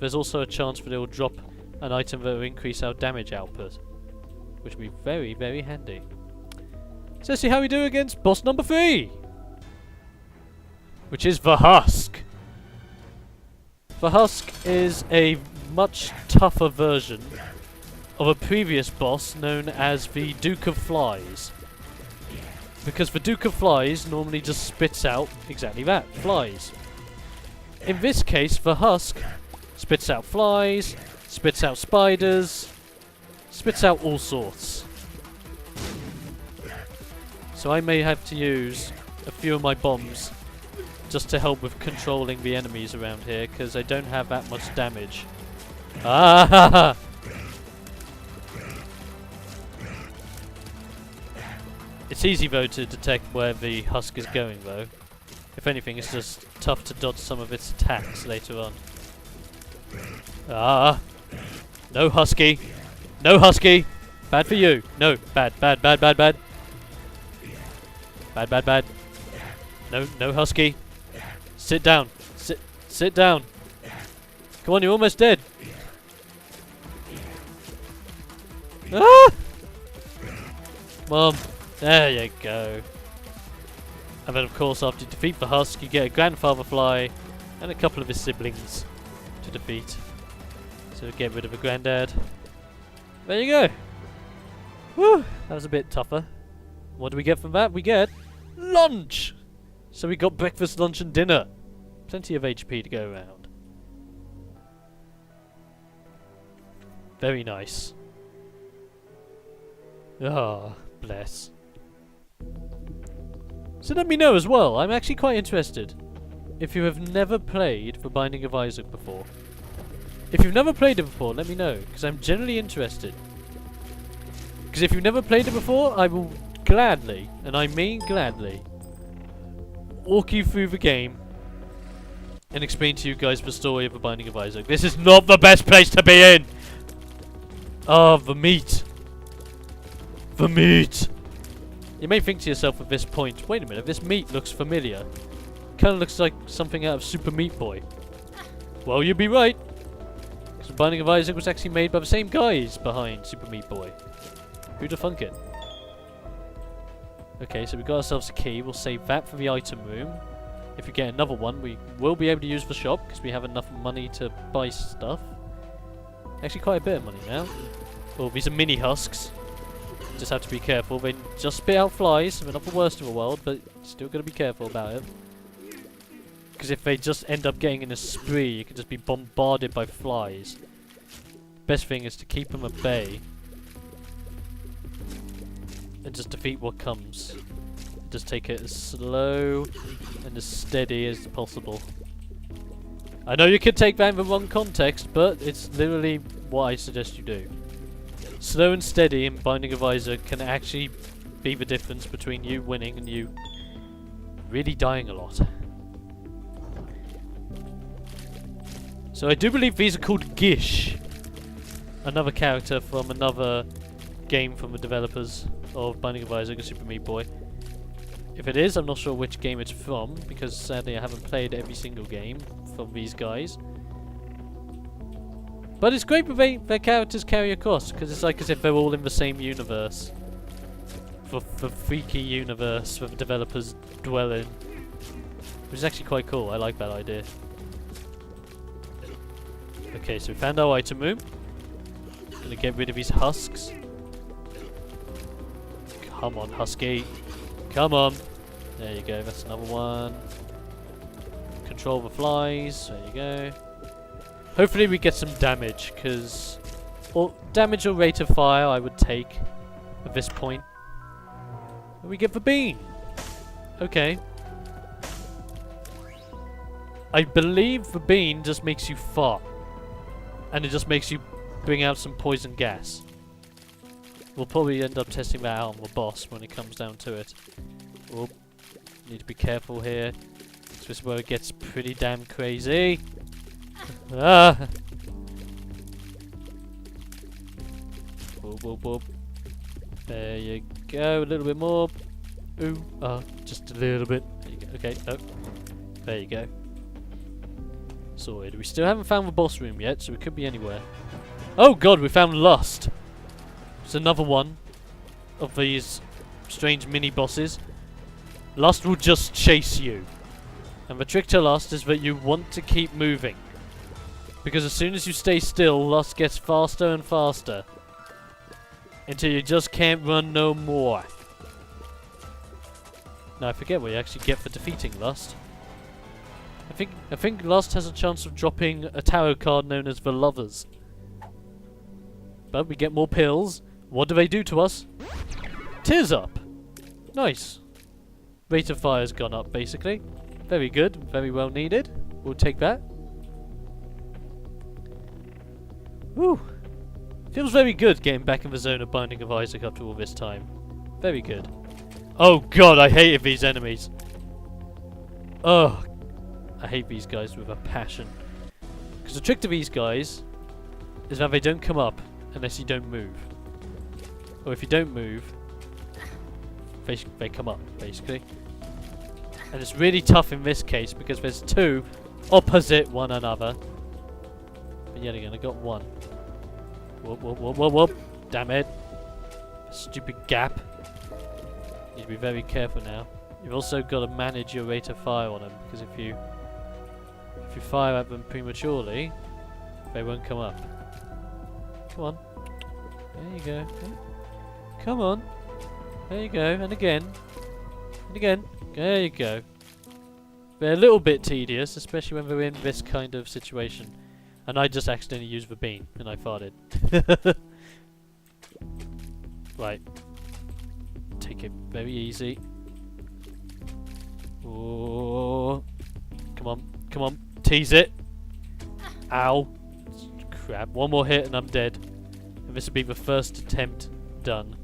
there's also a chance that it will drop an item that will increase our damage output, which will be very, very handy. So let's see how we do against boss number 3, which is the Husk. The Husk is a much tougher version of a previous boss known as the Duke of Flies. Because the Duke of Flies normally just spits out exactly that, flies. In this case, the Husk spits out flies, spits out spiders, spits out all sorts. So I may have to use a few of my bombs just to help with controlling the enemies around here, because I don't have that much damage. Ah! It's easy though to detect where the Husk is going though. If anything, it's just tough to dodge some of its attacks later on. Ah! No Husky! No Husky! Bad for you! No! Bad, bad, bad, bad, bad! Bad, bad, bad! No, no Husky! Sit down! Sit down! Come on, you're almost dead! Ah! Mom! There you go. And then of course after you defeat the Husk you get a grandfather fly and a couple of his siblings to defeat. So get rid of a granddad. There you go. Woo! That was a bit tougher. What do we get from that? We get lunch! So we got breakfast, lunch and dinner. Plenty of HP to go around. Very nice. Ah, bless. So let me know as well, I'm actually quite interested. If you have never played The Binding of Isaac before. If you've never played it before, let me know, because I'm generally interested. Because if you've never played it before, I will gladly, and I mean gladly, walk you through the game and explain to you guys the story of The Binding of Isaac. This is not the best place to be in! Ah, the meat! The meat! You may think to yourself at this point, wait a minute, this meat looks familiar. Kinda looks like something out of Super Meat Boy. Well, you'd be right. Because The Binding of Isaac was actually made by the same guys behind Super Meat Boy. Who'da thunk it? Okay, so we got ourselves a key. We'll save that for the item room. If we get another one, we will be able to use the shop because we have enough money to buy stuff. Actually, quite a bit of money now. Oh, these are mini husks. Just have to be careful. They just spit out flies, so they're not the worst in the world, but still got to be careful about it. Because if they just end up getting in a spree, you can just be bombarded by flies. Best thing is to keep them at bay and just defeat what comes. Just take it as slow and as steady as possible. I know you could take that in the wrong context, but it's literally what I suggest you do. Slow and steady in Binding of Isaac can actually be the difference between you winning and you really dying a lot. So I do believe these are called Gish. Another character from another game from the developers of Binding of Isaac and Super Meat Boy. If it is, I'm not sure which game it's from, because sadly I haven't played every single game from these guys. But it's great that their characters carry across, because it's like as if they're all in the same universe. The freaky universe that the developers dwell in. Which is actually quite cool, I like that idea. Okay, so we found our item room. Gonna get rid of these husks. Come on, Husky. Come on. There you go, that's another one. Control the flies, there you go. Hopefully we get some damage, because damage or rate of fire I would take at this point. And we get the bean. Okay. I believe the bean just makes you fart. And it just makes you bring out some poison gas. We'll probably end up testing that out on the boss when it comes down to it. Oh, need to be careful here. This is where it gets pretty damn crazy. Ah! Whoop, whoop, whoop. There you go, a little bit more. Ooh, just a little bit. There you go. Okay, oh. There you go. Sorted. We still haven't found the boss room yet, so we could be anywhere. Oh god, we found Lust! It's another one of these strange mini-bosses. Lust will just chase you. And the trick to Lust is that you want to keep moving. Because as soon as you stay still, Lust gets faster and faster. Until you just can't run no more. Now I forget what you actually get for defeating Lust. I think Lust has a chance of dropping a tarot card known as the Lovers. But we get more pills. What do they do to us? Tears up! Nice. Rate of fire's gone up, basically. Very good. Very well needed. We'll take that. Whew. Feels very good getting back in the zone of Binding of Isaac after all this time. Very good. Oh god, I hated these enemies. Ugh. I hate these guys with a passion. Because the trick to these guys is that they don't come up unless you don't move. Or if you don't move, they come up, basically. And it's really tough in this case because there's two opposite one another. But yet again, I got one. Whoop, whoop, whoop, whoop, whoop. Damn it. Stupid gap. Need to be very careful now. You've also got to manage your rate of fire on them, because if you fire at them prematurely, they won't come up. Come on. There you go. Come on. There you go. And again. And again. There you go. They're a little bit tedious, especially when we're in this kind of situation. And I just accidentally used the bean, and I farted. Right. Take it very easy. Oh. Come on. Come on. Tease it. Ow. Crap. One more hit and I'm dead. And this will be the first attempt done.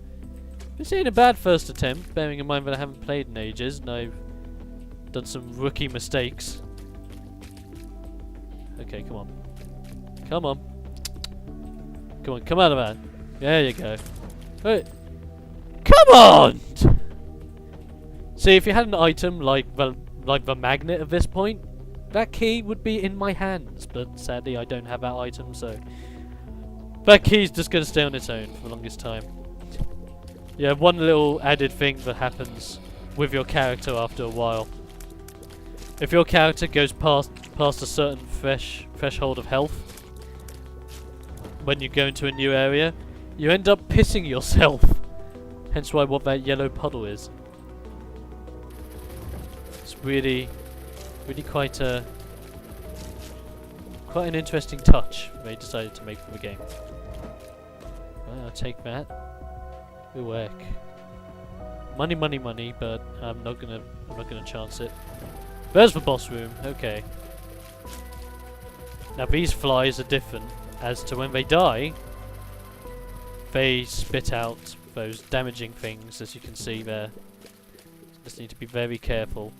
This ain't a bad first attempt, bearing in mind that I haven't played in ages and I've done some rookie mistakes. Okay, come on. Come on. Come on, come out of that. There you go. Wait. Come on! See, if you had an item like the magnet at this point, that key would be in my hands, but sadly I don't have that item, so that key's just going to stay on its own for the longest time. Yeah, one little added thing that happens with your character after a while. If your character goes past a certain threshold of health, when you go into a new area, you end up pissing yourself. Hence why what that yellow puddle is. It's really quite an interesting touch they decided to make for the game. Well, I'll take that. Good work. Money, money, money, but I'm not gonna chance it. There's the boss room. Okay. Now these flies are different, as to when they die, they spit out those damaging things, as you can see there. Just need to be very careful.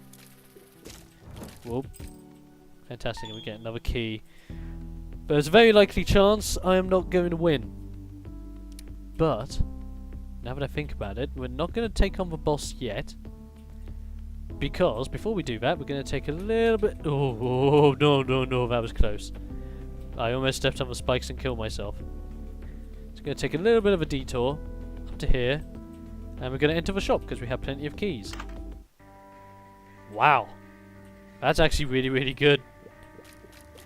Whoop. Fantastic, and we get another key. But there's a very likely chance I am not going to win. But now that I think about it, we're not going to take on the boss yet. Because before we do that, we're going to take a little bit... Oh, no, that was close. I almost stepped on the spikes and killed myself. So we're going to take a little bit of a detour up to here. And we're going to enter the shop because we have plenty of keys. Wow. That's actually really, really good.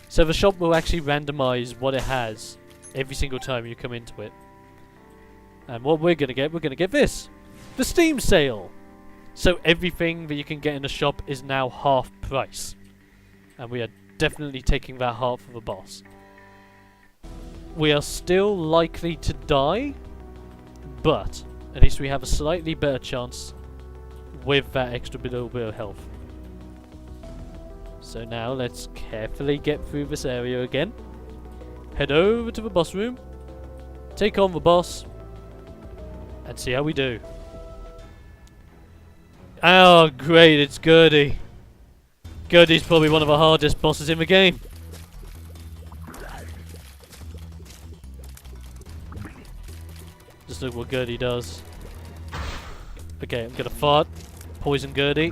So the shop will actually randomize what it has every single time you come into it. And what we're going to get this. The Steam sale. So everything that you can get in the shop is now half price. And we are definitely taking that half of the boss. We are still likely to die, but at least we have a slightly better chance with that extra little bit of health. So now let's carefully get through this area again. Head over to the boss room. Take on the boss. And see how we do. Oh great, it's Gertie. Gertie's probably one of the hardest bosses in the game. Just look what Gertie does. Okay, I'm gonna fart. Poison Gertie.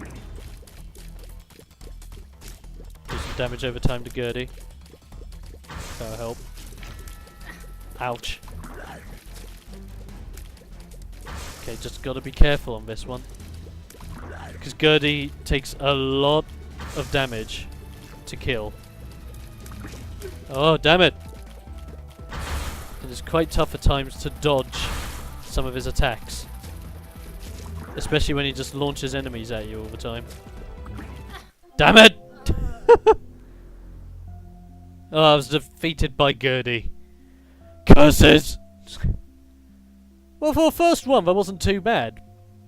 Do some damage over time to Gertie. That'll help. Ouch. Okay, just gotta be careful on this one. Because Gertie takes a lot of damage to kill. Oh, damn it! It is quite tough at times to dodge some of his attacks. Especially when he just launches enemies at you all the time. Damn it! Oh, I was defeated by Gertie. Curses! Well, for a first one, that wasn't too bad.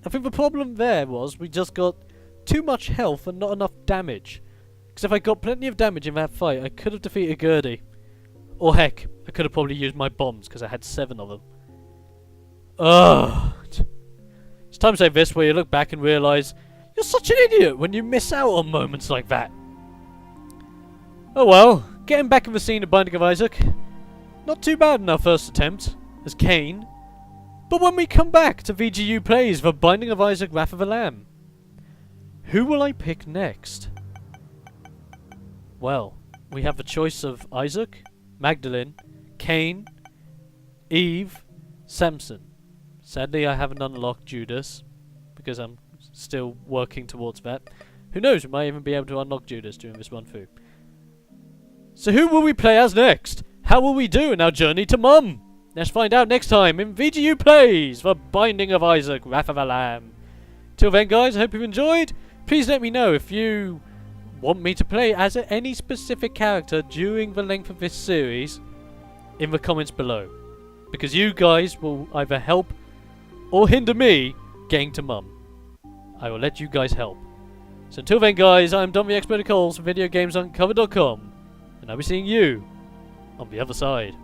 I think the problem there was we just got too much health and not enough damage. Because if I got plenty of damage in that fight, I could have defeated Gertie. Or heck, I could have probably used my bombs because I had 7 of them. Ugh. It's times like this where you look back and realise you're such an idiot when you miss out on moments like that. Oh well, getting back in the scene of Binding of Isaac. Not too bad in our first attempt as Cain. But when we come back to VGU Plays The Binding of Isaac Wrath of the Lamb, who will I pick next? Well, we have the choice of Isaac, Magdalene, Cain, Eve, Samson. Sadly, I haven't unlocked Judas, because I'm still working towards that. Who knows, we might even be able to unlock Judas during this run through. So who will we play as next? How will we do in our journey to Mum? Let's find out next time in VGU Plays The Binding of Isaac Wrath of the Lamb. Till then guys, I hope you've enjoyed. Please let me know if you want me to play as any specific character during the length of this series in the comments below. Because you guys will either help or hinder me getting to Mum. I will let you guys help. So until then guys, I'm Don the Expert Coles from VideoGamesUncovered.com, and I'll be seeing you on the other side.